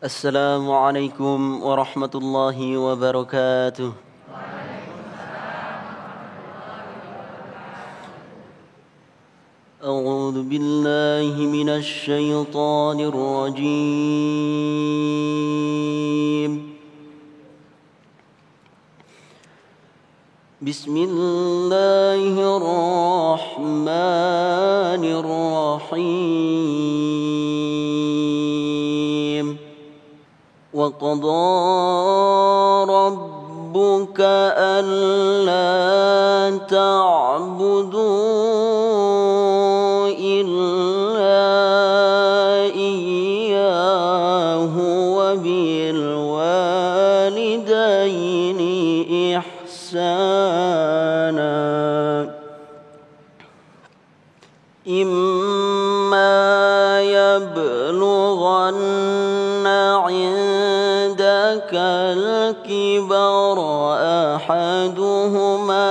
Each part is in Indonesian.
السلام عليكم ورحمة الله وبركاته. أعوذ بالله من الشيطان الرجيم. بسم الله الرحمن الرحيم. وقضى ربك ألا تعبدوا إلا إياه وبالوالدين إحسانا إما يبلغن عندك الكبر أحدهما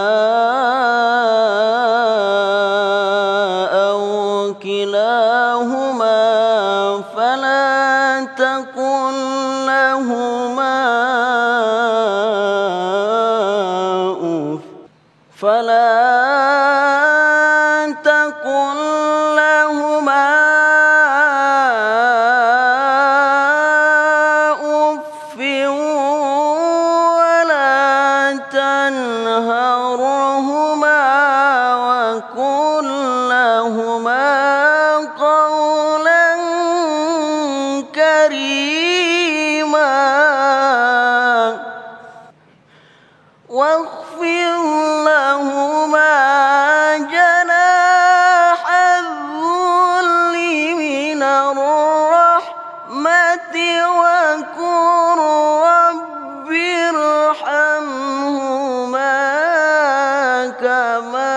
أو كلاهما فلا تقل لهما أف ولا تنهرهما وقل لهما قولا كريما واخفض لهما جناح الذل من الرحمة وقل رب ارحمهما كما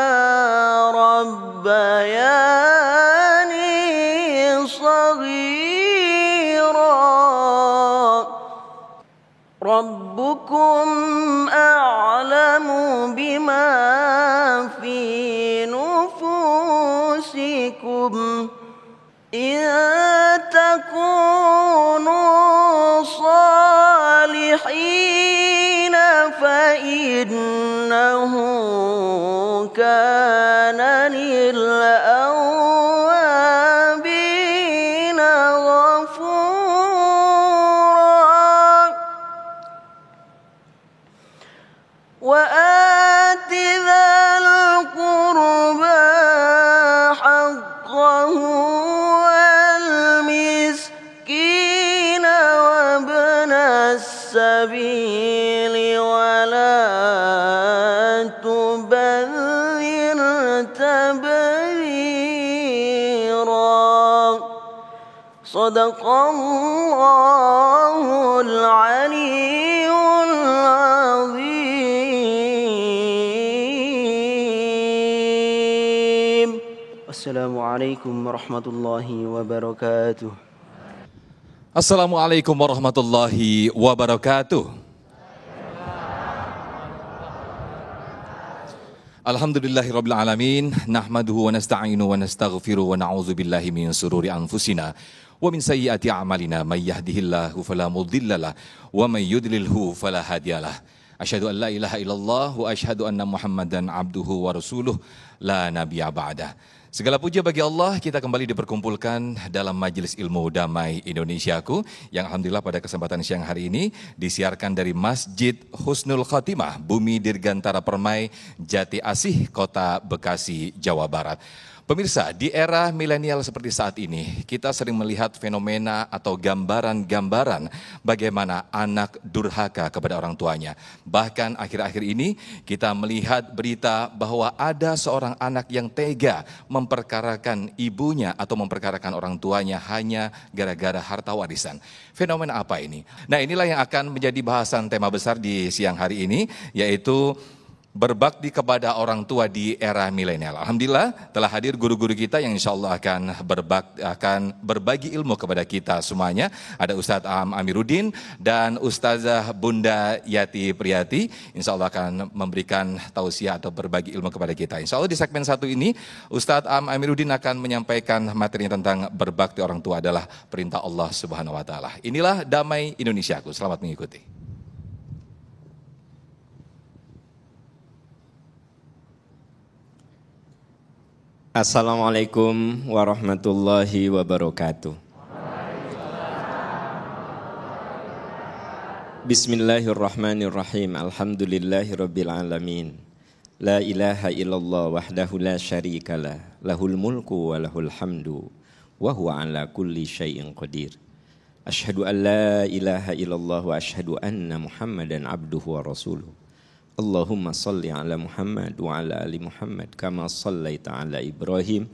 ربياني صغيرا. ربكم أعلم بما في نفوسكم إن تكونوا صالحين فإنه كان للأوابين غفورا. وآت ذا القربى حقه والمسكين وابن السبيل ولا تبذر تبذيرا. صدق الله العلي العظيم. السلام عليكم ورحمة الله وبركاته. Assalamualaikum warahmatullahi wabarakatuh. Alhamdulillahirabbil alamin, nahmaduhu wa nasta'inu wa nastaghfiruh wa na'udzu billahi min sururi anfusina wa min sayyiati a'malina may yahdihillahu fala mudhillalah wa may yudlilhu fala hadiyalah. Asyhadu an la ilaha illallah wa asyhadu anna Muhammadan abduhu wa rasuluh la nabiyya ba'dah. Segala puja bagi Allah, kita kembali diperkumpulkan dalam Majelis Ilmu Damai Indonesiaku yang alhamdulillah pada kesempatan siang hari ini disiarkan dari Masjid Husnul Khotimah, Bumi Dirgantara Permai, Jati Asih, Kota Bekasi, Jawa Barat. Pemirsa, di era milenial seperti saat ini, kita sering melihat fenomena atau gambaran-gambaran bagaimana anak durhaka kepada orang tuanya. Bahkan akhir-akhir ini kita melihat berita bahwa ada seorang anak yang tega memperkarakan ibunya atau memperkarakan orang tuanya hanya gara-gara harta warisan. Fenomena apa ini? Nah, inilah yang akan menjadi bahasan tema besar di siang hari ini, yaitu berbakti kepada orang tua di era milenial. Alhamdulillah telah hadir guru-guru kita yang insya Allah akan berbagi ilmu kepada kita semuanya. Ada Ustadz Am Amiruddin dan Ustazah Bunda Yati Priyati. Insya Allah akan memberikan tausiah atau berbagi ilmu kepada kita. Insya Allah di segmen satu ini Ustadz Am Amiruddin akan menyampaikan materi tentang berbakti orang tua adalah perintah Allah Subhanahu Wa Taala. Inilah Damai Indonesiaku. Selamat mengikuti. Assalamualaikum warahmatullahi wabarakatuh. Bismillahirrahmanirrahim. Alhamdulillahirabbil alamin. La ilaha illallah wahdahu la syarikalah. Lahul mulku wa lahul hamdu wa huwa ala kulli syai'in qadir. Asyhadu an la ilaha illallah wa asyhadu anna Muhammadan abduhu wa rasuluh. Allahumma salli ala Muhammad wa ala ali Muhammad kama sallaita ala Ibrahim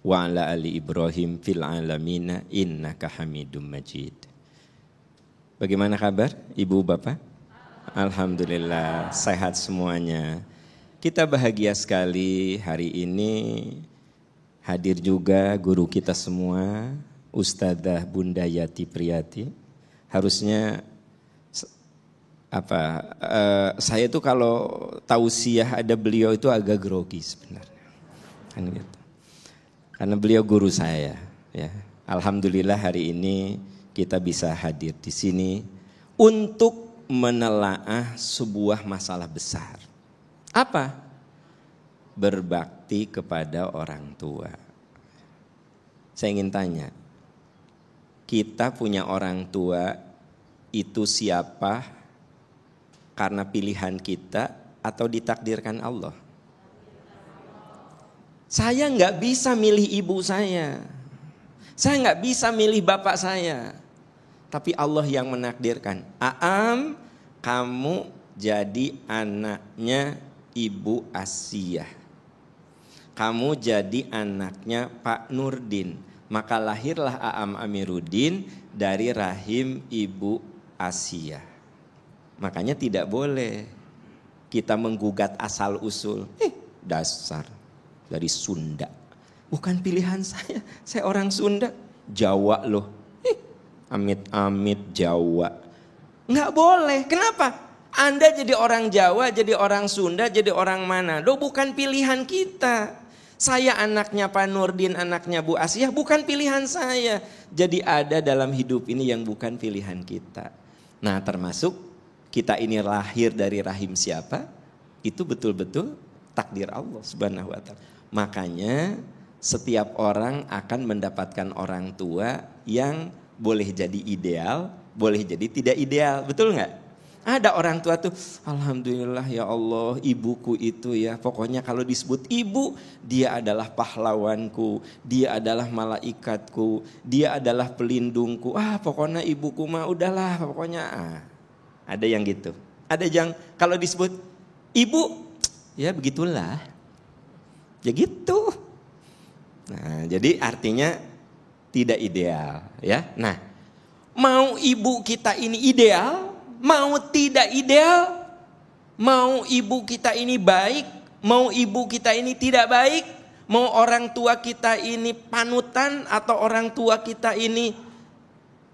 wa ala ali Ibrahim fil alamina innaka Hamidum Majid. Bagaimana kabar Ibu Bapak? Alhamdulillah sehat semuanya. Kita bahagia sekali hari ini hadir juga guru kita semua, Ustazah Bunda Yati Priyati. Harusnya saya itu kalau tausiah ada beliau itu agak grogi sebenarnya, kan gitu. Karena beliau guru saya, ya. Alhamdulillah hari ini kita bisa hadir di sini untuk menelaah sebuah masalah besar. Apa? Berbakti kepada orang tua. Saya ingin tanya, kita punya orang tua itu siapa? Karena pilihan kita atau ditakdirkan Allah? Saya nggak bisa milih ibu saya nggak bisa milih bapak saya, tapi Allah yang menakdirkan. Aam, kamu jadi anaknya Ibu Asiyah, kamu jadi anaknya Pak Nurdin, maka lahirlah Aam Amiruddin dari rahim Ibu Asiyah. Makanya tidak boleh kita menggugat asal usul. Dasar dari Sunda. Bukan pilihan saya orang Sunda. Jawa loh. Amit-amit Jawa. Nggak boleh, kenapa? Anda jadi orang Jawa, jadi orang Sunda, jadi orang Manado, bukan pilihan kita. Saya anaknya Pak Nurdin, anaknya Bu Asiyah, bukan pilihan saya. Jadi ada dalam hidup ini yang bukan pilihan kita. Nah termasuk kita ini lahir dari rahim siapa? Itu betul-betul takdir Allah Subhanahu wa Ta'ala. Makanya setiap orang akan mendapatkan orang tua yang boleh jadi ideal, boleh jadi tidak ideal. Betul nggak? Ada orang tua tuh, alhamdulillah ya Allah, ibuku itu ya, pokoknya kalau disebut ibu, dia adalah pahlawanku, dia adalah malaikatku, dia adalah pelindungku. Pokoknya ibuku mah udahlah, pokoknya ada yang gitu. Ada yang kalau disebut ibu, ya begitulah. Ya gitu. Nah, jadi artinya tidak ideal, ya. Nah, mau ibu kita ini ideal, mau tidak ideal, mau ibu kita ini baik, mau ibu kita ini tidak baik, mau orang tua kita ini panutan atau orang tua kita ini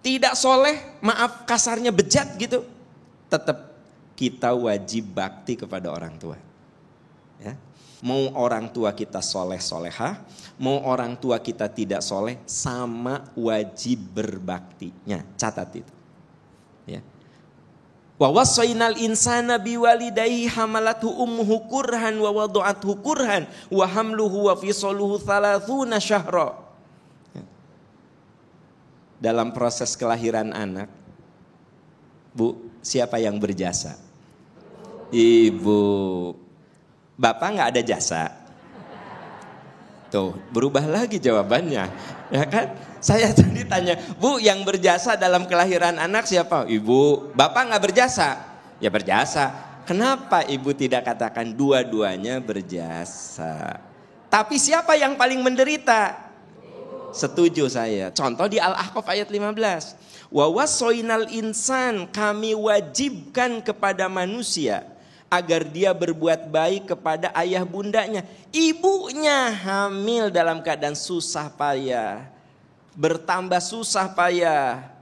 tidak soleh, maaf kasarnya bejat gitu. Tetap kita wajib bakti kepada orang tua. Ya. Mau orang tua kita soleh solehah, mau orang tua kita tidak soleh, sama wajib berbaktinya. Catat itu. Ya. Wa wassaynal insana biwalidayhi hamalathu ummuhu kurhan wa wada'athu kurhan wa hamluhu wa fisaluhu 30 syahra. Ya. Dalam proses kelahiran anak, Bu, siapa yang berjasa? Ibu. Bapak nggak ada jasa? Tuh, berubah lagi jawabannya. Ya kan? Saya tadi tanya, Bu, yang berjasa dalam kelahiran anak siapa? Ibu. Bapak nggak berjasa? Ya berjasa. Kenapa ibu tidak katakan dua-duanya berjasa? Tapi siapa yang paling menderita? Setuju saya. Contoh di Al-Ahqaf ayat 15. Wa wassaynal insan, kami wajibkan kepada manusia agar dia berbuat baik kepada ayah bundanya. Ibunya hamil dalam keadaan susah payah, bertambah susah payah.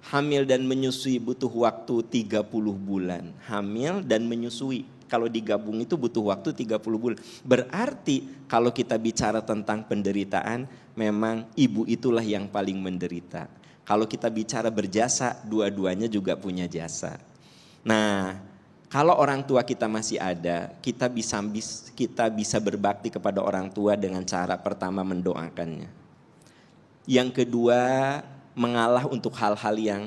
Hamil dan menyusui butuh waktu 30 bulan. Hamil dan menyusui, kalau digabung itu butuh waktu 30 bulan. Berarti kalau kita bicara tentang penderitaan, memang ibu itulah yang paling menderita. Kalau kita bicara berjasa, dua-duanya juga punya jasa. Nah, kalau orang tua kita masih ada, kita bisa berbakti kepada orang tua dengan cara pertama mendoakannya. Yang kedua, mengalah untuk hal-hal yang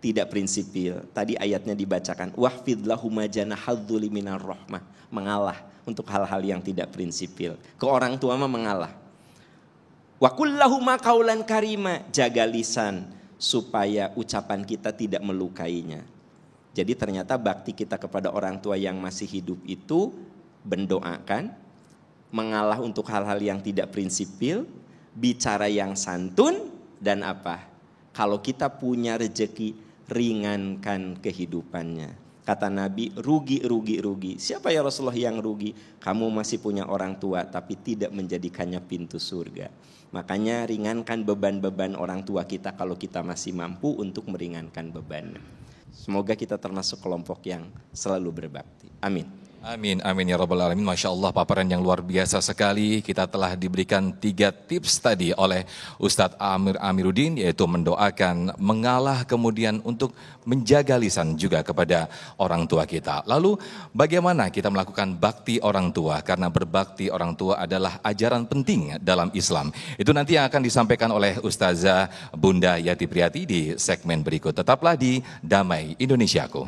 tidak prinsipil. Tadi ayatnya dibacakan, wahfid lahum janahadzuli minar rahmah, mengalah untuk hal-hal yang tidak prinsipil. Ke orang tua mah mengalah. Wa kullahum qaulan karima, jaga lisan supaya ucapan kita tidak melukainya. Jadi ternyata bakti kita kepada orang tua yang masih hidup itu mendoakan, mengalah untuk hal-hal yang tidak prinsipil, bicara yang santun, dan apa? Kalau kita punya rezeki, ringankan kehidupannya. Kata Nabi, rugi. Siapa ya Rasulullah yang rugi? Kamu masih punya orang tua tapi tidak menjadikannya pintu surga. Makanya ringankan beban-beban orang tua kita kalau kita masih mampu untuk meringankan beban. Semoga kita termasuk kelompok yang selalu berbakti. Amin. Amin, amin ya rabbal alamin. Masya Allah, paparan yang luar biasa sekali. Kita telah diberikan 3 tips tadi oleh Ustadz Amir Amiruddin, yaitu mendoakan, mengalah, kemudian untuk menjaga lisan juga kepada orang tua kita. Lalu bagaimana kita melakukan bakti orang tua? Karena berbakti orang tua adalah ajaran penting dalam Islam. Itu nanti yang akan disampaikan oleh Ustazah Bunda Yati Priyati di segmen berikut. Tetaplah di Damai Indonesiaku.